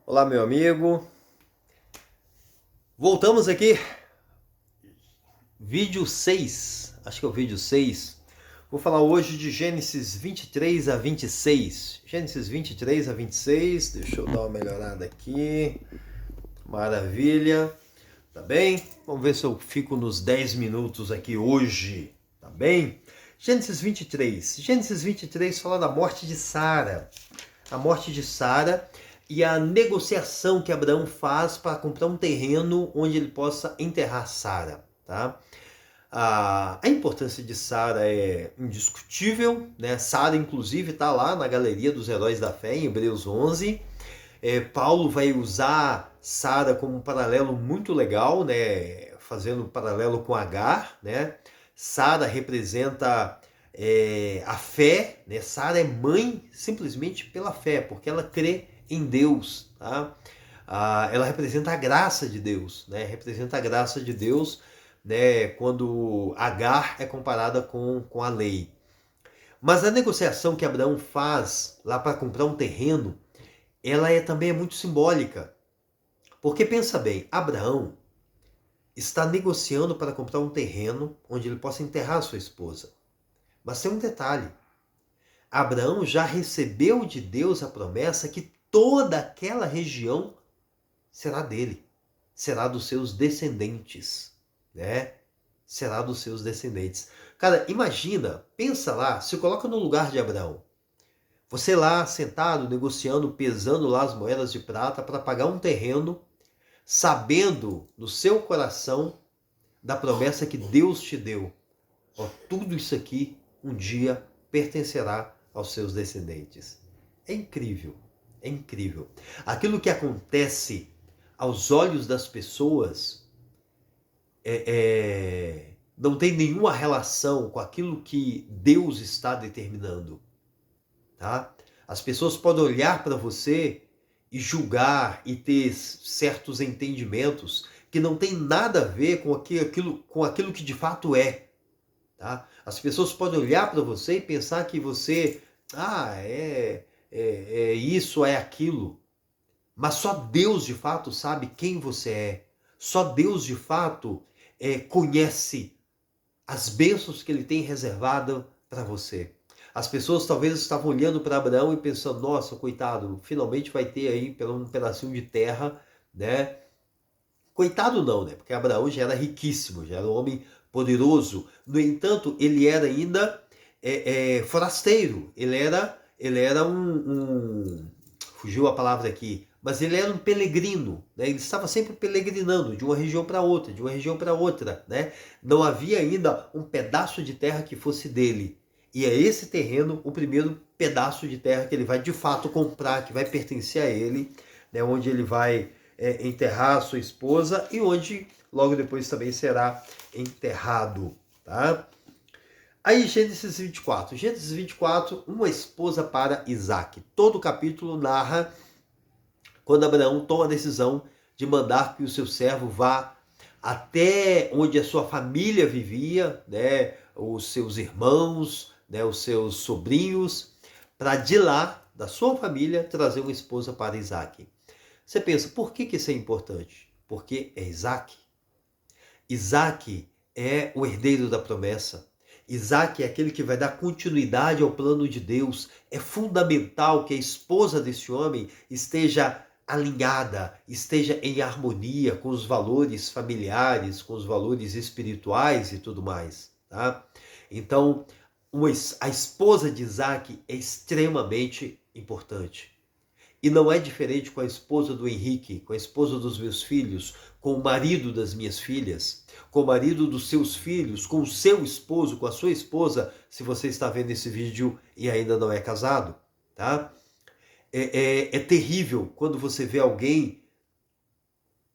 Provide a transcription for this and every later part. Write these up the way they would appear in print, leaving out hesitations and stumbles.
Olá, meu amigo. Voltamos aqui. Vídeo 6. Acho que é o vídeo 6. Vou falar hoje de Gênesis 23 a 26. Gênesis 23 a 26. Deixa eu dar uma melhorada aqui. Maravilha. Tá bem? Vamos ver se eu fico nos 10 minutos aqui hoje. Tá bem? Gênesis 23. Gênesis 23 fala da morte de Sara. A morte de Sara e a negociação que Abraão faz para comprar um terreno onde ele possa enterrar Sara, tá? A importância de Sara é indiscutível, né? Sara, inclusive, está lá na galeria dos heróis da fé, em Hebreus 11. Paulo vai usar Sara como um paralelo muito legal, né? Fazendo um paralelo com Agar, né? Sara representa a fé, né? Sara é mãe simplesmente pela fé, porque ela crê em Deus, tá? Ela representa a graça de Deus, né? Representa a graça de Deus, né? Quando Agar é comparada com a lei. Mas a negociação que Abraão faz lá para comprar um terreno, ela também é muito simbólica. Porque pensa bem, Abraão está negociando para comprar um terreno onde ele possa enterrar sua esposa. Mas tem um detalhe. Abraão já recebeu de Deus a promessa que toda aquela região será dele, será dos seus descendentes, né? Será dos seus descendentes. Cara, imagina, pensa lá, se coloca no lugar de Abraão. Você lá sentado, negociando, pesando lá as moedas de prata para pagar um terreno, sabendo no seu coração da promessa que Deus te deu. Ó, tudo isso aqui um dia pertencerá aos seus descendentes. É incrível, é incrível. Aquilo que acontece aos olhos das pessoas não tem nenhuma relação com aquilo que Deus está determinando. Tá? As pessoas podem olhar para você e julgar e ter certos entendimentos que não tem nada a ver com aquilo que de fato é. Tá? As pessoas podem olhar para você e pensar que você é isso, é aquilo. Mas só Deus de fato sabe quem você é. Só Deus de fato conhece as bênçãos que Ele tem reservado para você. As pessoas talvez estavam olhando para Abraão e pensando, nossa, coitado, finalmente vai ter aí um pedacinho de terra, né? Coitado não, né? Porque Abraão já era riquíssimo, já era um homem poderoso. No entanto, ele era ainda forasteiro. Ele era fugiu a palavra aqui, mas ele era um peregrino, né? Ele estava sempre peregrinando de uma região para outra, de uma região para outra, né? Não havia ainda um pedaço de terra que fosse dele. E é esse terreno o primeiro pedaço de terra que ele vai de fato comprar, que vai pertencer a ele, né? Onde ele vai enterrar a sua esposa e onde logo depois também será enterrado, tá? Aí Gênesis 24. Gênesis 24, uma esposa para Isaac. Todo o capítulo narra quando Abraão toma a decisão de mandar que o seu servo vá até onde a sua família vivia, né, os seus irmãos, né, os seus sobrinhos, para de lá, da sua família, trazer uma esposa para Isaac. Você pensa, por que isso é importante? Porque é Isaac. Isaac é o herdeiro da promessa. Isaac é aquele que vai dar continuidade ao plano de Deus. É fundamental que a esposa desse homem esteja alinhada, esteja em harmonia com os valores familiares, com os valores espirituais e tudo mais. Tá? Então, a esposa de Isaac é extremamente importante. E não é diferente com a esposa do Henrique, com a esposa dos meus filhos, com o marido das minhas filhas, com o marido dos seus filhos, com o seu esposo, com a sua esposa, se você está vendo esse vídeo e ainda não é casado, tá? É terrível quando você vê alguém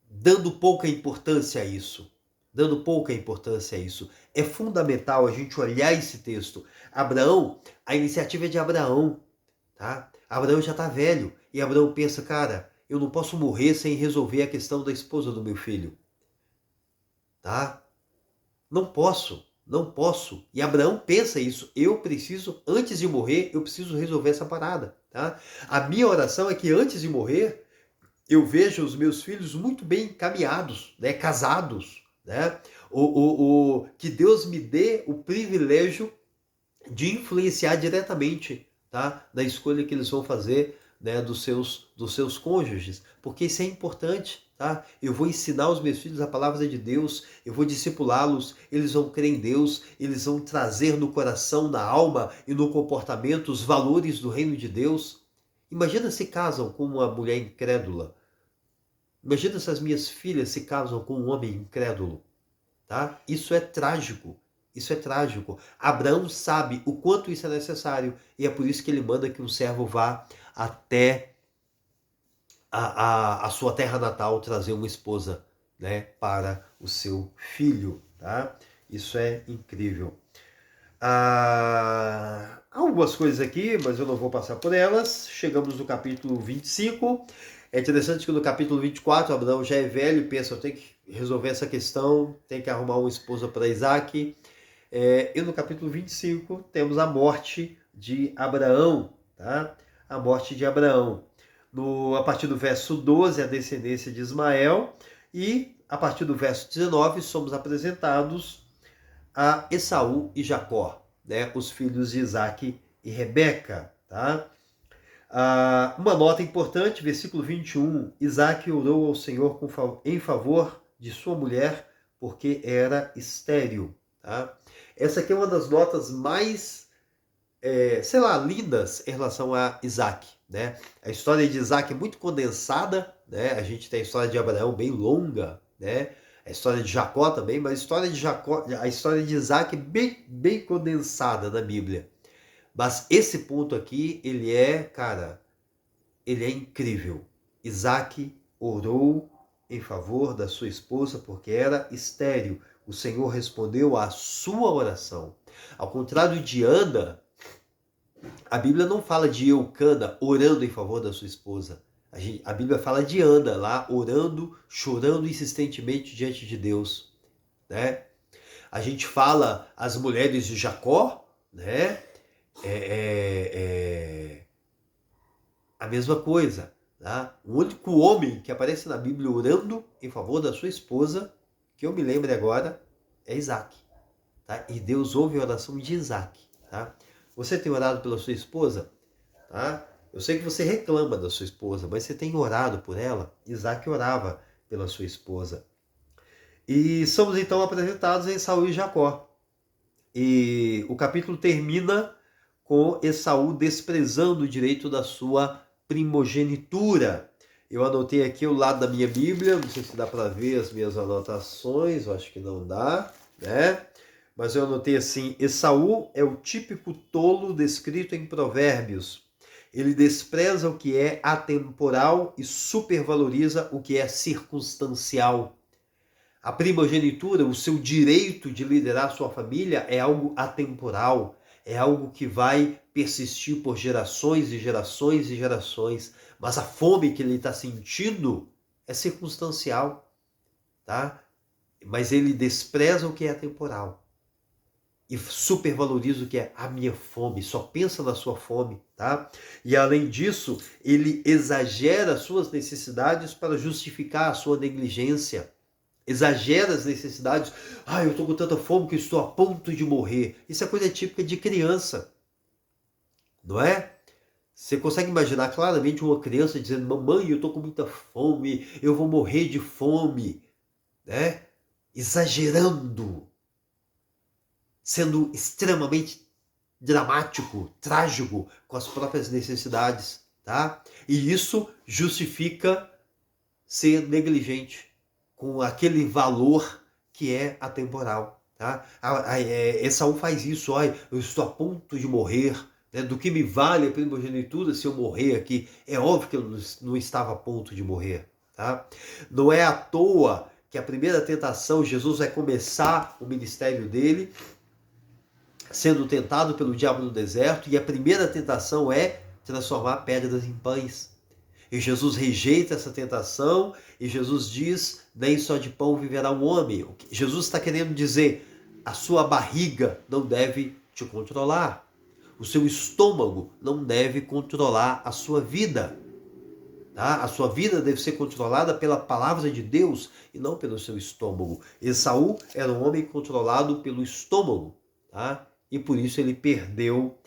dando pouca importância a isso. Dando pouca importância a isso. É fundamental a gente olhar esse texto. Abraão, a iniciativa é de Abraão, tá? Abraão já está velho e Abraão pensa, cara, eu não posso morrer sem resolver a questão da esposa do meu filho, tá? Não posso, não posso. E Abraão pensa isso, eu preciso, antes de morrer, eu preciso resolver essa parada, tá? A minha oração é que antes de morrer, eu vejo os meus filhos muito bem encaminhados, né, casados, né? Que Deus me dê o privilégio de influenciar diretamente, tá, na escolha que eles vão fazer, né, dos seus cônjuges, porque isso é importante, tá? Eu vou ensinar os meus filhos a palavra de Deus, eu vou discipulá-los, eles vão crer em Deus, eles vão trazer no coração, na alma e no comportamento os valores do reino de Deus. Imagina se casam com uma mulher incrédula. Imagina se as minhas filhas se casam com um homem incrédulo, tá? Isso é trágico. Isso é trágico. Abraão sabe o quanto isso é necessário e é por isso que ele manda que um servo vá até a sua terra natal trazer uma esposa, né, para o seu filho, tá? Isso é incrível. Algumas coisas aqui, mas eu não vou passar por elas. Chegamos no capítulo 25. É interessante que no capítulo 24, Abraão já é velho e pensa, eu tenho que resolver essa questão, tenho que arrumar uma esposa para Isaac. E no capítulo 25 temos a morte de Abraão, tá? A morte de Abraão. A partir do verso 12, a descendência de Ismael, e a partir do verso 19 somos apresentados a Esaú e Jacó, né? Os filhos de Isaac e Rebeca, tá? Uma nota importante, versículo 21, Isaac orou ao Senhor em favor de sua mulher, porque era estéril, tá? Essa aqui é uma das notas mais, lindas em relação a Isaac, né? A história de Isaac é muito condensada, né? A gente tem a história de Abraão bem longa, né? A história de Jacó também, mas a história de Isaac é bem, bem condensada na Bíblia. Mas esse ponto aqui, ele é incrível. Isaac orou em favor da sua esposa porque era estéril. O Senhor respondeu à sua oração. Ao contrário de Ana, a Bíblia não fala de Eucana orando em favor da sua esposa. A Bíblia fala de Ana lá orando, chorando insistentemente diante de Deus, né? A gente fala as mulheres de Jacó, né? A mesma coisa, tá? O único homem que aparece na Bíblia orando em favor da sua esposa, que eu me lembre agora, é Isaac, tá? E Deus ouve a oração de Isaac, tá? Você tem orado pela sua esposa, tá? Eu sei que você reclama da sua esposa, mas você tem orado por ela? Isaac orava pela sua esposa. E somos então apresentados em Esaú e Jacó. E o capítulo termina com Esaú desprezando o direito da sua primogenitura. Eu anotei aqui o lado da minha Bíblia, não sei se dá para ver as minhas anotações, eu acho que não dá, né? Mas eu anotei assim: Esaú é o típico tolo descrito em Provérbios. Ele despreza o que é atemporal e supervaloriza o que é circunstancial. A primogenitura, o seu direito de liderar sua família, é algo atemporal, é algo que vai persistir por gerações e gerações e gerações. Mas a fome que ele está sentindo é circunstancial, tá? Mas ele despreza o que é atemporal e supervaloriza o que é a minha fome, só pensa na sua fome, tá? E além disso, ele exagera suas necessidades para justificar a sua negligência. Exagera as necessidades. Eu estou com tanta fome que estou a ponto de morrer. Isso é coisa típica de criança, não é? Você consegue imaginar claramente uma criança dizendo: mamãe, eu estou com muita fome, eu vou morrer de fome, né? Exagerando, sendo extremamente dramático, trágico com as próprias necessidades, tá? E isso justifica ser negligente com aquele valor que é atemporal, tá? Esaú faz isso: eu estou a ponto de morrer, né? Do que me vale a primogenitura se eu morrer aqui? É óbvio que eu não estava a ponto de morrer, tá? Não é à toa que a primeira tentação, Jesus vai começar o ministério dele sendo tentado pelo diabo no deserto, e a primeira tentação é transformar pedras em pães. E Jesus rejeita essa tentação, e Jesus diz: nem só de pão viverá o homem. Jesus está querendo dizer: a sua barriga não deve te controlar. O seu estômago não deve controlar a sua vida. Tá? A sua vida deve ser controlada pela palavra de Deus e não pelo seu estômago. Esaú era um homem controlado pelo estômago, tá? E por isso ele perdeu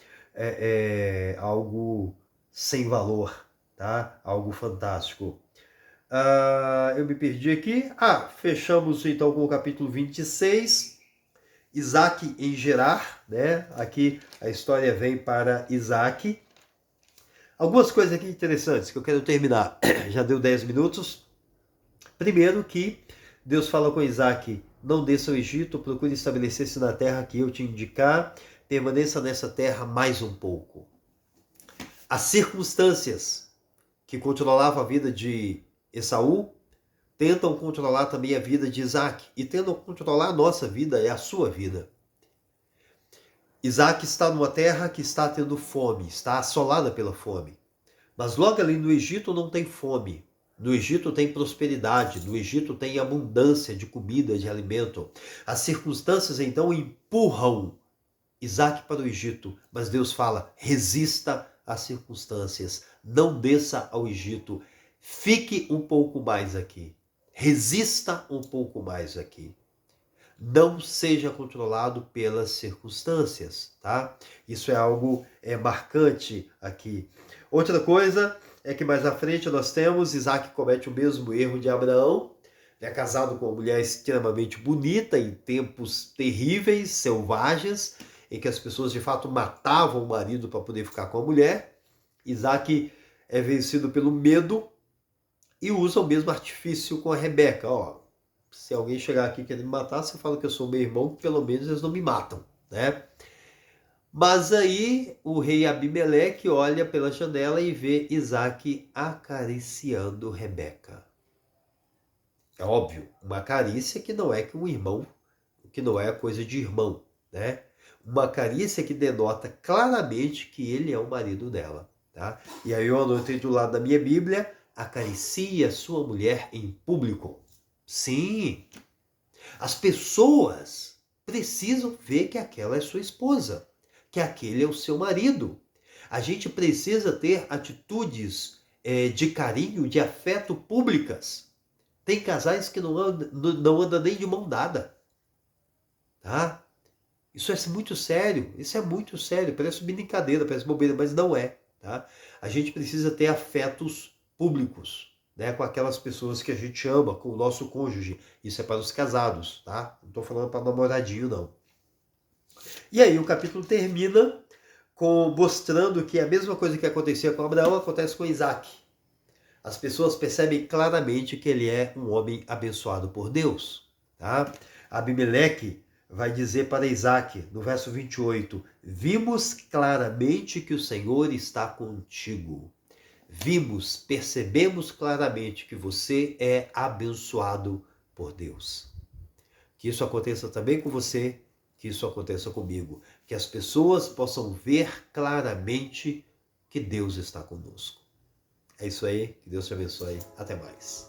algo sem valor, tá? Algo fantástico. Eu me perdi aqui. Fechamos então com o capítulo 26. Isaac em Gerar, né? Aqui a história vem para Isaac. Algumas coisas aqui interessantes que eu quero terminar. Já deu 10 minutos. Primeiro que Deus fala com Isaac: não desça ao Egito, procure estabelecer-se na terra que eu te indicar, permaneça nessa terra mais um pouco. As circunstâncias que controlavam a vida de Esaú tentam controlar também a vida de Isaac e tentam controlar a nossa vida e a sua vida. Isaac está numa terra que está tendo fome, está assolada pela fome. Mas logo ali no Egito não tem fome. No Egito tem prosperidade, no Egito tem abundância de comida, de alimento. As circunstâncias então empurram Isaac para o Egito, mas Deus fala: resista às circunstâncias, não desça ao Egito, fique um pouco mais aqui, resista um pouco mais aqui. Não seja controlado pelas circunstâncias, tá? Isso é algo marcante aqui. Outra coisa é que mais à frente nós temos Isaac comete o mesmo erro de Abraão, é casado com uma mulher extremamente bonita em tempos terríveis, selvagens, em que as pessoas de fato matavam o marido para poder ficar com a mulher. Isaac é vencido pelo medo e usa o mesmo artifício com a Rebeca. Se alguém chegar aqui querendo me matar, você fala que eu sou meu irmão, que pelo menos eles não me matam, né? Mas aí o rei Abimeleque olha pela janela e vê Isaac acariciando Rebeca. É óbvio, uma carícia que não é que um irmão, que não é coisa de irmão, né? Uma carícia que denota claramente que ele é o marido dela, tá? E aí eu anotei do lado da minha Bíblia: acaricie a sua mulher em público. Sim, as pessoas precisam ver que aquela é sua esposa, que aquele é o seu marido. A gente precisa ter atitudes de carinho, de afeto públicas. Tem casais que não andam nem de mão dada, tá? Isso é muito sério, parece brincadeira, parece bobeira, mas não é, tá? A gente precisa ter afetos públicos, né, com aquelas pessoas que a gente ama, com o nosso cônjuge. Isso é para os casados, tá? Não estou falando para namoradinho, não. E aí o capítulo termina mostrando que a mesma coisa que acontecia com Abraão acontece com Isaac. As pessoas percebem claramente que ele é um homem abençoado por Deus, tá? Abimeleque vai dizer para Isaac, no verso 28, vimos claramente que o Senhor está contigo. Percebemos claramente que você é abençoado por Deus. Que isso aconteça também com você, que isso aconteça comigo. Que as pessoas possam ver claramente que Deus está conosco. É isso aí, que Deus te abençoe. Até mais.